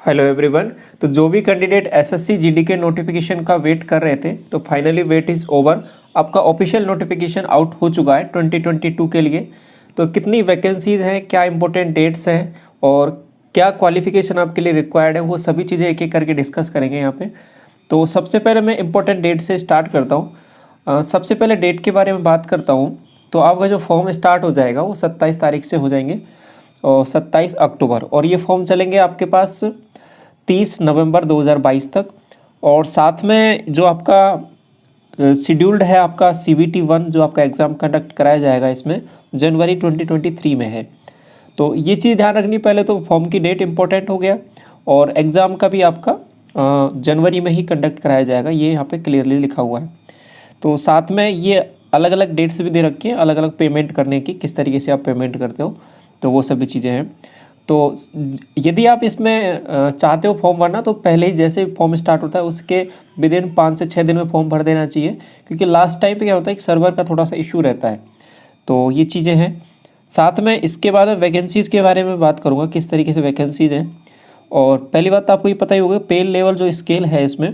Hello everyone. तो जो भी कैंडिडेट एसएससी जीडी के नोटिफिकेशन का वेट कर रहे थे तो फाइनली वेट इज़ ओवर। आपका ऑफिशियल नोटिफिकेशन आउट हो चुका है 2022 के लिए। तो कितनी वैकेंसीज़ हैं, क्या इंपॉर्टेंट डेट्स हैं और क्या क्वालिफिकेशन आपके लिए रिक्वायर्ड है, वो सभी चीज़ें एक एक करके डिस्कस करेंगे यहाँ पे। तो सबसे पहले मैं इंपॉर्टेंट डेट से स्टार्ट करता हूँ। सबसे पहले डेट के बारे में बात करता हूँ। तो आपका जो फॉर्म स्टार्ट हो जाएगा वो 27 तारीख से हो जाएंगे और 27 अक्टूबर, और ये फॉर्म चलेंगे आपके पास 30 नवंबर 2022 तक। और साथ में जो आपका शेड्यूल्ड है आपका CBT 1 जो आपका एग्ज़ाम कंडक्ट कराया जाएगा इसमें जनवरी 2023 में है। तो ये चीज़ ध्यान रखनी, पहले तो फॉर्म की डेट इंपॉर्टेंट हो गया और एग्ज़ाम का भी आपका जनवरी में ही कंडक्ट कराया जाएगा, ये यहाँ पे क्लियरली लिखा हुआ है। तो साथ में ये अलग अलग डेट्स भी दे रखी हैं, अलग अलग पेमेंट करने की, किस तरीके से आप पेमेंट करते हो, तो वो सभी चीज़ें हैं। तो यदि आप इसमें चाहते हो फॉर्म भरना तो पहले ही जैसे फॉर्म स्टार्ट होता है उसके विद इन 5 से 6 दिन में फॉर्म भर देना चाहिए, क्योंकि लास्ट टाइम पे क्या होता है कि सर्वर का थोड़ा सा इशू रहता है। तो ये चीज़ें हैं। साथ में इसके बाद मैं वैकेंसीज़ के बारे में बात करूँगा, किस तरीके से वैकेंसीज़ हैं। और पहली बात तो आपको ये पता ही होगा, पे लेवल जो स्केल है इसमें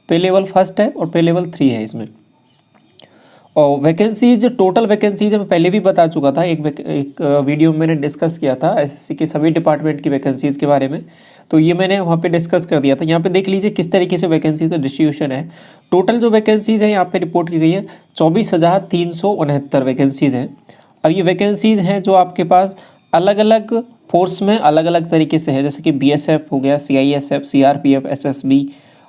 पे लेवल 1 है और पे लेवल 3 है इसमें। और वैकेंसीज, टोटल वैकेंसीज मैं पहले भी बता चुका था, एक वीडियो में मैंने डिस्कस किया था एसएससी के सभी डिपार्टमेंट की वैकेंसीज़ के बारे में। तो ये मैंने वहाँ पे डिस्कस कर दिया था। यहाँ पे देख लीजिए किस तरीके से वैकेंसीज का डिस्ट्रीब्यूशन है। टोटल जो वैकेंसीज़ है यहाँ पे रिपोर्ट की गई है 24,369 वैकेंसीज़ हैं। अब ये वैकेंसीज़ हैं जो आपके पास अलग अलग फोर्स में अलग अलग तरीके से है, जैसे कि BSF हो गया, CISF, CRPF, SSB,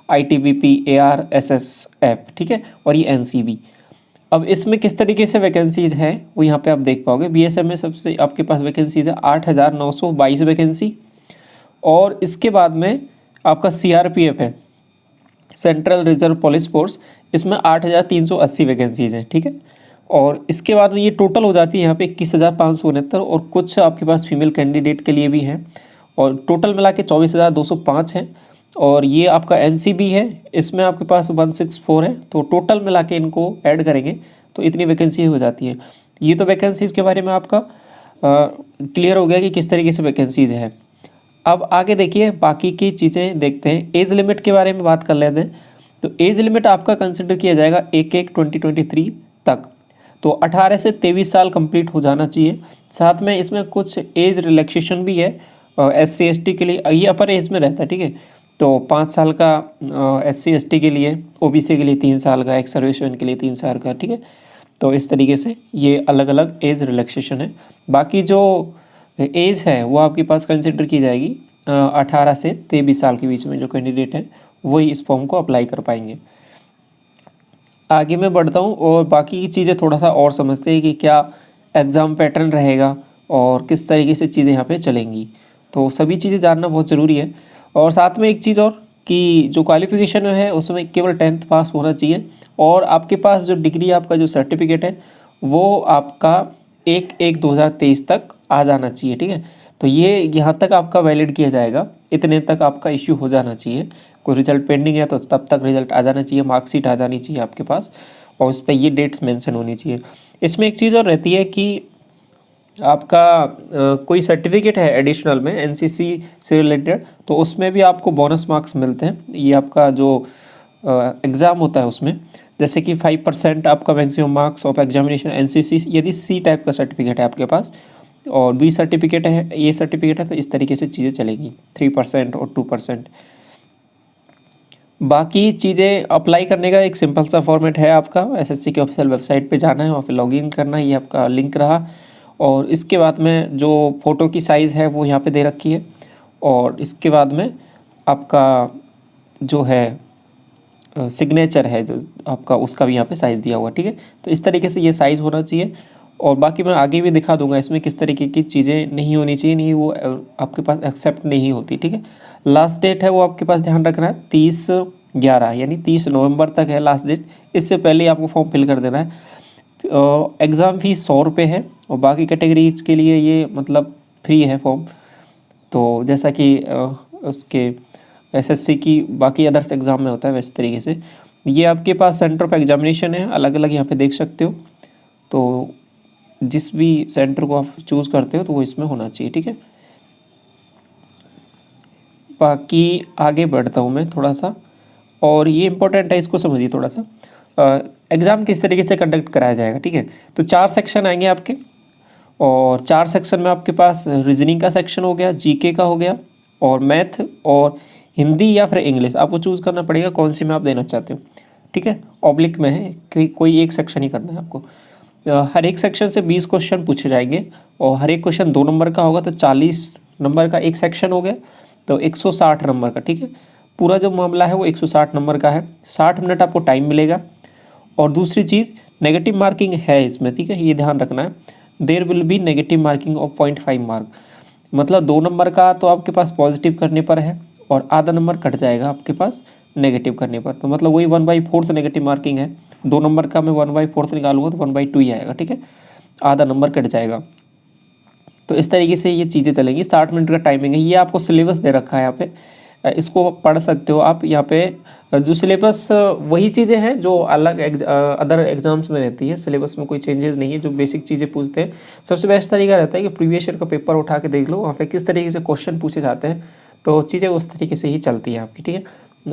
ITBP, ARSSF, ठीक है, और ये NCB। अब इसमें किस तरीके से वैकेंसीज़ हैं वो यहाँ पे आप देख पाओगे। BSF में सबसे आपके पास वैकेंसीज़ है 8,922 वैकेंसी। और इसके बाद में आपका CRPF है, सेंट्रल रिजर्व पुलिस फोर्स, इसमें 8,380 वैकेंसीज़ हैं, ठीक है। और इसके बाद में ये टोटल हो जाती है यहाँ पे 21,569, और कुछ आपके पास फीमेल कैंडिडेट के लिए भी हैं, और टोटल मिला के 24,205 हैं। और ये आपका NCB है, इसमें आपके पास 164 है। तो टोटल मिला के इनको ऐड करेंगे तो इतनी वैकेंसी हो जाती है। ये तो वैकेंसीज़ के बारे में आपका क्लियर हो गया कि किस तरीके से वैकेंसीज़ है। अब आगे देखिए बाकी की चीज़ें देखते हैं। एज लिमिट के बारे में बात कर लेते हैं। तो एज लिमिट आपका कंसिडर किया जाएगा 1/1/2023 तक। तो 18 से 23 साल कंप्लीट हो जाना चाहिए। साथ में इसमें कुछ एज रिलैक्सेशन भी है SC ST के लिए, ये अपर एज में रहता है, ठीक है। तो 5 साल का SC ST के लिए, OBC के लिए 3 साल का, एक्स सर्विसमैन के लिए 3 साल का, ठीक है। तो इस तरीके से ये अलग अलग एज रिलैक्सेशन है। बाकी जो एज है वो आपके पास कंसिडर की जाएगी 18 से 23 साल के बीच में जो कैंडिडेट हैं वही इस फॉर्म को अप्लाई कर पाएंगे। आगे मैं बढ़ता हूँ और बाकी की चीज़ें थोड़ा सा और समझते हैं कि क्या एग्ज़ाम पैटर्न रहेगा और किस तरीके से चीज़ें यहाँ पे चलेंगी। तो सभी चीज़ें जानना बहुत ज़रूरी है। और साथ में एक चीज़ और कि जो क्वालिफ़िकेशन है उसमें केवल 10th पास होना चाहिए, और आपके पास जो डिग्री, आपका जो सर्टिफिकेट है वो आपका 1/1/2023 तक आ जाना चाहिए, ठीक है। तो ये यहाँ तक आपका वैलिड किया जाएगा, इतने तक आपका इश्यू हो जाना चाहिए। कोई रिजल्ट पेंडिंग है तो तब तक रिजल्ट आ जाना चाहिए, मार्कशीट आ जानी चाहिए आपके पास, और उस पर ये डेट्स मेंशन होनी चाहिए। इसमें एक चीज़ और रहती है कि आपका कोई सर्टिफिकेट है एडिशनल में NCC से रिलेटेड, तो उसमें भी आपको बोनस मार्क्स मिलते हैं। ये आपका जो एग्ज़ाम होता है उसमें, जैसे कि 5% आपका maximum marks of examination NCC, यदि C टाइप का सर्टिफिकेट है आपके पास, और B सर्टिफिकेट है, A सर्टिफिकेट है, तो इस तरीके से चीज़ें चलेगी, 3% और 2%। बाकी चीज़ें अप्लाई करने का एक सिंपल सा फॉर्मेट है आपका, SSC के ऑफिशियल वेबसाइट पे जाना है, वहाँ पे लॉगिन करना है, ये आपका लिंक रहा। और इसके बाद में जो फ़ोटो की साइज़ है वो यहाँ पे दे रखी है, और इसके बाद में आपका जो है सिग्नेचर है जो आपका, उसका भी यहाँ पे साइज़ दिया हुआ, ठीक है। तो इस तरीके से ये साइज़ होना चाहिए। और बाकी मैं आगे भी दिखा दूंगा इसमें किस तरीके की चीज़ें नहीं होनी चाहिए, नहीं वो आपके पास एक्सेप्ट नहीं होती, ठीक है। लास्ट डेट है वो आपके पास ध्यान रखना है 30/11, यानी 30 नवंबर तक है लास्ट डेट। इससे पहले आपको फॉर्म फिल कर देना है। एग्ज़ाम फ़ीस 100 रुपये है, और बाकी कैटेगरीज के लिए ये मतलब फ्री है फॉर्म। तो जैसा कि उसके SSC की बाकी अदर्स एग्ज़ाम में होता है वैसे तरीके से ये आपके पास सेंटर ऑफ एग्जामिनेशन है, अलग अलग यहाँ पे देख सकते हो। तो जिस भी सेंटर को आप चूज़ करते हो तो वो इसमें होना चाहिए, ठीक है। बाकी आगे बढ़ता हूँ मैं थोड़ा सा, और ये इम्पोर्टेंट है, इसको समझिए थोड़ा सा। एग्ज़ाम किस तरीके से कंडक्ट कराया जाएगा, ठीक है। तो 4 सेक्शन आएंगे आपके, और 4 सेक्शन में आपके पास रीजनिंग का सेक्शन हो गया, जीके का हो गया, और मैथ और हिंदी या फिर इंग्लिश, आपको चूज़ करना पड़ेगा कौन सी में आप देना चाहते हो, ठीक है। ऑब्लिक में है कि कोई एक सेक्शन ही करना है आपको। हर एक सेक्शन से 20 क्वेश्चन पूछे जाएंगे, और हर एक क्वेश्चन 2 नंबर का होगा, तो 40 नंबर का एक सेक्शन हो गया, तो 160 नंबर का, ठीक है। पूरा जो मामला है वो 160 नंबर का है, 60 मिनट आपको टाइम मिलेगा। और दूसरी चीज़, नेगेटिव मार्किंग है इसमें, ठीक है, ये ध्यान रखना है। There will be negative marking of 0.5 mark, मतलब 2 नंबर का तो आपके पास पॉजिटिव करने पर है, और आधा नंबर कट जाएगा आपके पास नेगेटिव करने पर, तो मतलब वही 1/4 नेगेटिव मार्किंग है। 2 नंबर का मैं 1/4 निकालूंगा तो 1/2 ही आएगा, ठीक है, आधा नंबर कट जाएगा। तो इस तरीके से ये चीज़ें चलेंगी। 60 मिनट का टाइमिंग है, ये आपको सिलेबस दे रखा है यहाँ पे, इसको पढ़ सकते हो आप। यहाँ पे जो सिलेबस वही चीज़ें हैं जो अलग अदर एग्जाम्स में रहती है, सिलेबस में कोई चेंजेस नहीं है, जो बेसिक चीज़ें पूछते हैं। सबसे बेस्ट तरीका रहता है कि प्रीवियस ईयर का पेपर उठा के देख लो, वहाँ पे किस तरीके से क्वेश्चन पूछे जाते हैं, तो चीज़ें उस तरीके से ही चलती है आपकी, ठीक है।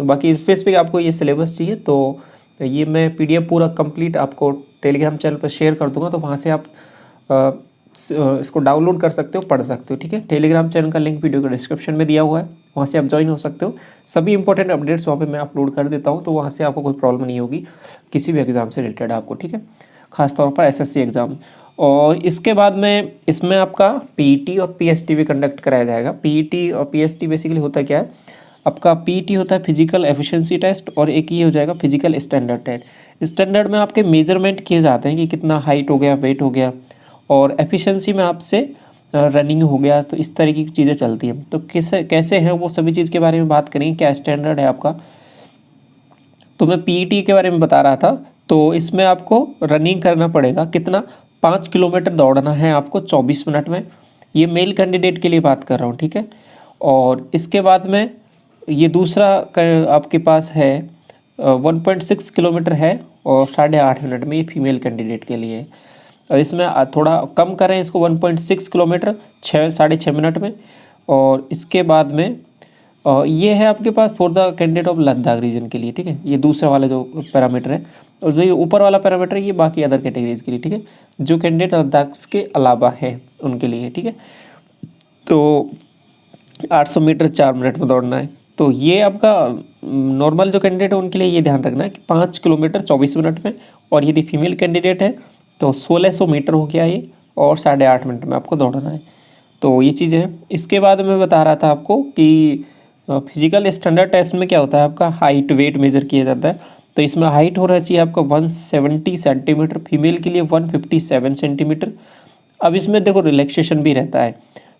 बाकी स्पेसिफिक आपको ये सिलेबस चाहिए तो ये मैं PDF पूरा कंप्लीट आपको टेलीग्राम चैनल पर शेयर कर दूँगा, तो वहाँ से आप इसको डाउनलोड कर सकते हो, पढ़ सकते हो, ठीक है। टेलीग्राम चैनल का लिंक वीडियो के डिस्क्रिप्शन में दिया हुआ है, वहाँ से आप ज्वाइन हो सकते हो। सभी इंपॉर्टेंट अपडेट्स वहाँ पे मैं अपलोड कर देता हूँ, तो वहाँ से आपको कोई प्रॉब्लम नहीं होगी किसी भी एग्ज़ाम से रिलेटेड आपको, ठीक है, खासतौर पर SSC एग्ज़ाम। और इसके बाद में इसमें आपका PET और PST भी कंडक्ट कराया जाएगा। PET और PST बेसिकली होता क्या है, आपका PET होता है फिजिकल एफिशिएंसी टेस्ट, और एक ये हो जाएगा फिजिकल स्टैंडर्ड टेस्ट। स्टैंडर्ड में आपके मेजरमेंट किए जाते हैं कि कितना हाइट हो गया, वेट हो गया, और एफिशिएंसी में आपसे रनिंग हो गया, तो इस तरीके की चीज़ें चलती हैं। तो कैसे हैं वो सभी चीज़ के बारे में बात करेंगे, क्या स्टैंडर्ड है आपका। तो मैं PET के बारे में बता रहा था, तो इसमें आपको रनिंग करना पड़ेगा, कितना, 5 किलोमीटर दौड़ना है आपको 24 मिनट में। ये मेल कैंडिडेट के लिए बात कर रहा हूँ, ठीक है। और इसके बाद में ये दूसरा आपके पास है 1.6 किलोमीटर है, और 8.5 मिनट में, ये फीमेल कैंडिडेट के लिए है। अब इसमें थोड़ा कम करें इसको, 1.6 किलोमीटर 6-6.5 मिनट में। और इसके बाद में ये है आपके पास for the candidate of Ladakh region के लिए, ठीक है, ये दूसरा वाला जो पैरामीटर है। और जो ये ऊपर वाला पैरामीटर है ये बाकी अदर कैटेगरीज के लिए, ठीक है, जो कैंडिडेट लद्दाख के अलावा है उनके लिए, ठीक है। तो 800 मीटर 4 मिनट में दौड़ना है। तो ये आपका नॉर्मल जो कैंडिडेट है उनके लिए ये ध्यान रखना है कि 5 किलोमीटर 24 मिनट में, और यदि फीमेल कैंडिडेट है तो 1600 मीटर हो गया ये, और 8.5 मिनट में आपको दौड़ना है। तो ये चीज़ें हैं। इसके बाद मैं बता रहा था आपको कि फिजिकल स्टैंडर्ड टेस्ट में क्या होता है, आपका हाइट वेट मेजर किया जाता है। तो इसमें हाइट होना चाहिए आपका 170 सेंटीमीटर, फीमेल के लिए 157 सेंटीमीटर। अब इसमें देखो रिलैक्सेशन भी रहता है।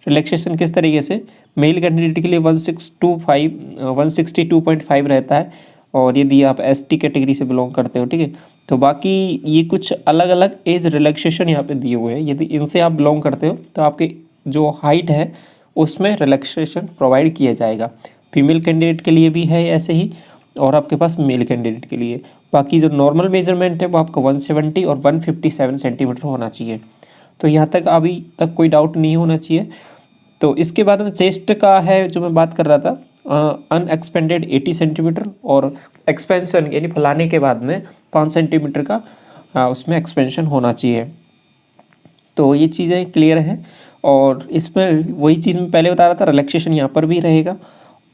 रिलैक्सेशन किस तरीके से, मेल कैंडिडेट के लिए 162.5 रहता है, और यदि आप ST कैटेगरी से बिलोंग करते हो, ठीक है, तो बाकी ये कुछ अलग अलग एज रिलैक्सेशन यहाँ पे दिए हुए हैं। यदि इनसे आप बिलोंग करते हो तो आपके जो हाइट है उसमें रिलैक्सेशन प्रोवाइड किया जाएगा। फीमेल कैंडिडेट के लिए भी है ऐसे ही, और आपके पास मेल कैंडिडेट के लिए। बाकी जो नॉर्मल मेजरमेंट है वो आपका 170 और 157 सेंटीमीटर होना चाहिए। तो यहाँ तक अभी तक कोई डाउट नहीं होना चाहिए। तो इसके बाद में चेस्ट का है जो मैं बात कर रहा था, अनएक्सपेंडेड 80 सेंटीमीटर, और एक्सपेंशन यानी फैलाने के बाद में 5 सेंटीमीटर का उसमें एक्सपेंशन होना चाहिए। तो ये चीज़ें क्लियर हैं। और इसमें वही चीज़ मैं पहले बता रहा था, रिलैक्सेशन यहाँ पर भी रहेगा।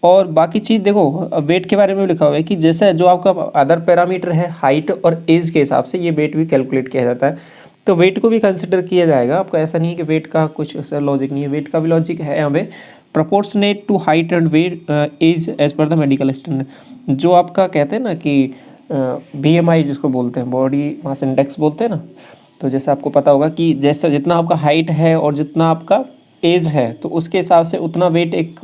और बाकी चीज़ देखो, वेट के बारे में लिखा हुआ है कि जैसे जो आपका अदर पैरामीटर है हाइट और एज के हिसाब से ये वेट भी कैलकुलेट किया जाता है। तो वेट को भी कंसिडर किया जाएगा आपका, ऐसा नहीं है कि वेट का कुछ ऐसा लॉजिक नहीं है, वेट का भी लॉजिक है यहाँ पे। Proportionate to height and weight as as per the medical standard, जो आपका कहते हैं ना कि BMI जिसको बोलते हैं, बॉडी मास इंडेक्स बोलते हैं ना। तो जैसे आपको पता होगा कि जैसा जितना आपका हाइट है और जितना आपका एज है, तो उसके हिसाब से उतना वेट एक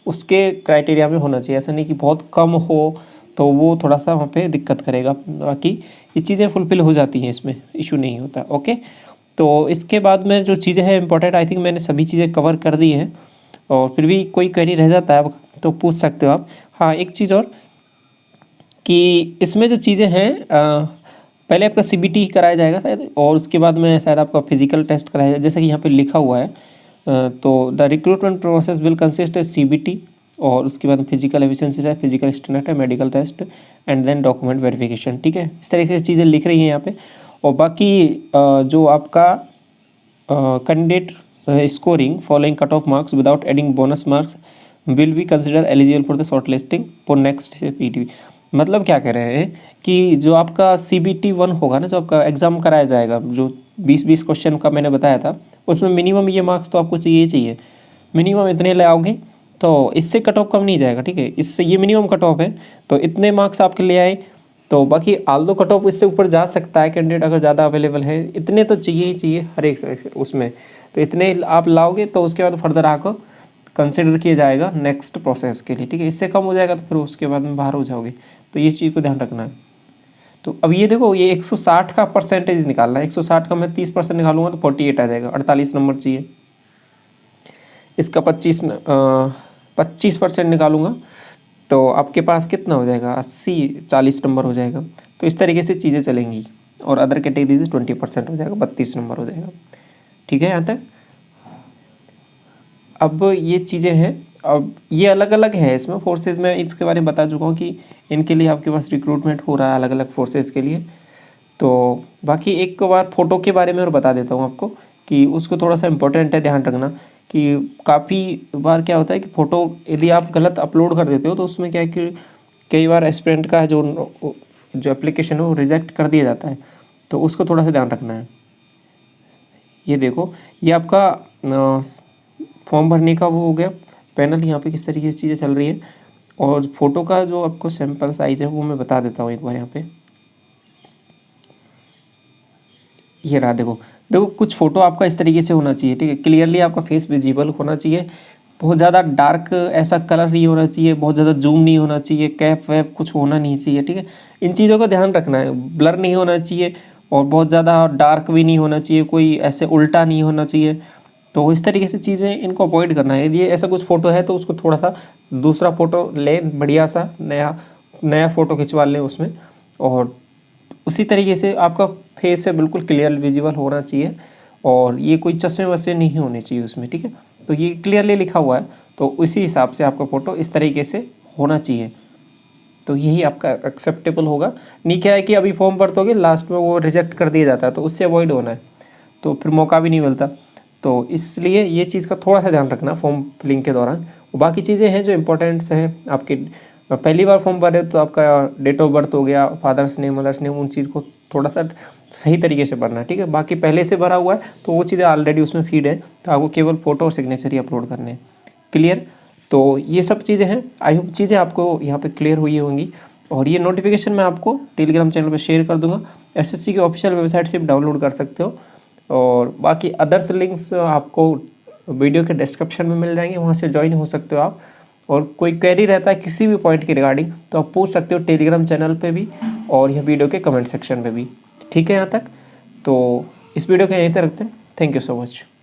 उसके क्राइटेरिया में होना चाहिए। ऐसा नहीं कि बहुत कम हो तो वो थोड़ा सा वहाँ पे दिक्कत करेगा। बाकी ये चीज़ें फुलफ़िल हो जाती हैं, इसमें इशू नहीं होता। ओके, तो इसके बाद में जो चीज़ें हैं इंपॉर्टेंट, आई थिंक मैंने सभी चीज़ें कवर कर दी हैं। और फिर भी कोई क्वेरी रह जाता है तो पूछ सकते हो आप। हाँ, एक चीज़ और कि इसमें जो चीज़ें हैं पहले आपका CBT कराया जाएगा शायद, और उसके बाद में शायद आपका फिजिकल टेस्ट कराया जाएगा, जैसा कि यहाँ पे लिखा हुआ है। तो the recruitment process will consist CBT और उसके बाद फिजिकल एफिशिएंसी है, फिजिकल स्टैंडर्ड है, medical test and then document verification. ठीक है, इस तरीके से चीज़ें लिख रही हैं यहाँ पे। और बाकी जो आपका candidate scoring following cut off marks without adding bonus marks will be consider eligible for the short listing for next PT. मतलब क्या कह रहे हैं कि जो आपका CBT 1 होगा ना, जो आपका एग्ज़ाम कराया जाएगा, जो 20-20 क्वेश्चन का मैंने बताया था, उसमें मिनिमम ये मार्क्स तो आपको चाहिए ही चाहिए। मिनिमम इतने ले आओगे तो इससे कट ऑफ कम नहीं जाएगा। ठीक है, इससे ये मिनिमम कट ऑफ है, तो इतने मार्क्स आपके ले आए। तो बाकी आल्दो कट ऑफ इससे ऊपर जा सकता है कैंडिडेट अगर ज़्यादा अवेलेबल है, इतने तो चाहिए ही चाहिए हर एक उसमें। तो इतने आप लाओगे तो उसके बाद फर्दर आपको कंसिडर किया जाएगा नेक्स्ट प्रोसेस के लिए। ठीक है, इससे कम हो जाएगा तो फिर उसके बाद में बाहर हो जाओगे। तो ये चीज़ को ध्यान रखना है। तो अब ये देखो, ये 160 का परसेंटेज निकालना है। 160 का मैं 30% निकालूंगा तो 48 आ जाएगा। 48 नंबर चाहिए। इसका 25% निकालूंगा तो आपके पास कितना हो जाएगा, 40 नंबर हो जाएगा। तो इस तरीके से चीज़ें चलेंगी। और अदर कैटेगरी से 20% हो जाएगा, 32 नंबर हो जाएगा। ठीक है, यहाँ तक। अब ये चीज़ें हैं, अब ये अलग अलग है इसमें फोर्सेज में इसके बारे में बता चुका हूँ कि इनके लिए आपके पास रिक्रूटमेंट हो रहा है अलग अलग फोर्सेज के लिए। तो बाकी एक बार फ़ोटो के बारे में और बता देता हूँ आपको कि उसको थोड़ा सा इम्पोर्टेंट है ध्यान रखना कि काफ़ी बार क्या होता है कि फ़ोटो यदि आप गलत अपलोड कर देते हो तो उसमें क्या है कि कई बार एस्पिरेंट का जो एप्लीकेशन है वो रिजेक्ट कर दिया जाता है। तो उसको थोड़ा सा ध्यान रखना है। ये देखो, ये आपका फॉर्म भरने का वो हो गया पैनल, यहाँ पे किस तरीके से चीज़ें चल रही है। और फ़ोटो का जो आपको सैम्पल साइज़ है वो मैं बता देता हूँ एक बार। यहाँ पे ये रहा, देखो देखो कुछ फ़ोटो आपका इस तरीके से होना चाहिए। ठीक है, क्लियरली आपका फेस विजिबल होना चाहिए। बहुत ज़्यादा डार्क ऐसा कलर नहीं होना चाहिए, बहुत ज़्यादा जूम नहीं होना चाहिए, कैप वैप कुछ होना नहीं चाहिए। ठीक है, इन चीज़ों का ध्यान रखना है। ब्लर नहीं होना चाहिए और बहुत ज़्यादा डार्क भी नहीं होना चाहिए, कोई ऐसे उल्टा नहीं होना चाहिए। तो इस तरीके से चीज़ें इनको अवॉइड करना है। यदि ऐसा कुछ फ़ोटो है तो उसको थोड़ा सा दूसरा फ़ोटो लें, बढ़िया सा नया फ़ोटो खिंचवा लें उसमें। और उसी तरीके से आपका फेस है बिल्कुल क्लियर विजिबल होना चाहिए। और ये कोई चश्मे वश्मे नहीं होने चाहिए उसमें। ठीक है, तो ये क्लियरली लिखा हुआ है, तो उसी हिसाब से आपका फ़ोटो इस तरीके से होना चाहिए। तो यही आपका एक्सेप्टेबल होगा। नहीं क्या है कि अभी फॉर्म भरतोगे लास्ट में वो रिजेक्ट कर दिया जाता है, तो उससे अवॉइड होना है, तो फिर मौका भी नहीं मिलता। तो इसलिए ये चीज़ का थोड़ा सा ध्यान रखना फॉर्म फिलिंग के दौरान। बाकी चीज़ें हैं जो इम्पोर्टेंट्स हैं आपके। पहली बार फॉर्म भरे तो आपका डेट ऑफ बर्थ हो गया, फादर्स नेम, मदर्स नेम, उन चीज़ को थोड़ा सा सही तरीके से भरना है। ठीक है, बाकी पहले से भरा हुआ है तो वो चीज़ें ऑलरेडी उसमें फीड है, तो आपको केवल फ़ोटो और सिग्नेचर ही अपलोड करने हैं। क्लियर? तो ये सब चीज़ें हैं। आई होप चीज़ें आपको यहाँ पे क्लियर हुई होंगी। और ये नोटिफिकेशन मैं आपको टेलीग्राम चैनल पे शेयर कर दूंगा। एसएससी की ऑफिशियल वेबसाइट से भी डाउनलोड कर सकते हो। और बाकी अदर्स लिंक्स आपको वीडियो के डिस्क्रिप्शन में मिल जाएंगे, वहाँ से ज्वाइन हो सकते हो आप। और कोई क्वेरी रहता है किसी भी पॉइंट के रिगार्डिंग तो आप पूछ सकते हो टेलीग्राम चैनल पे भी और यह वीडियो के कमेंट सेक्शन पे भी। ठीक है, यहाँ तक। तो इस वीडियो को यहीं तक रखते हैं। Thank you so much.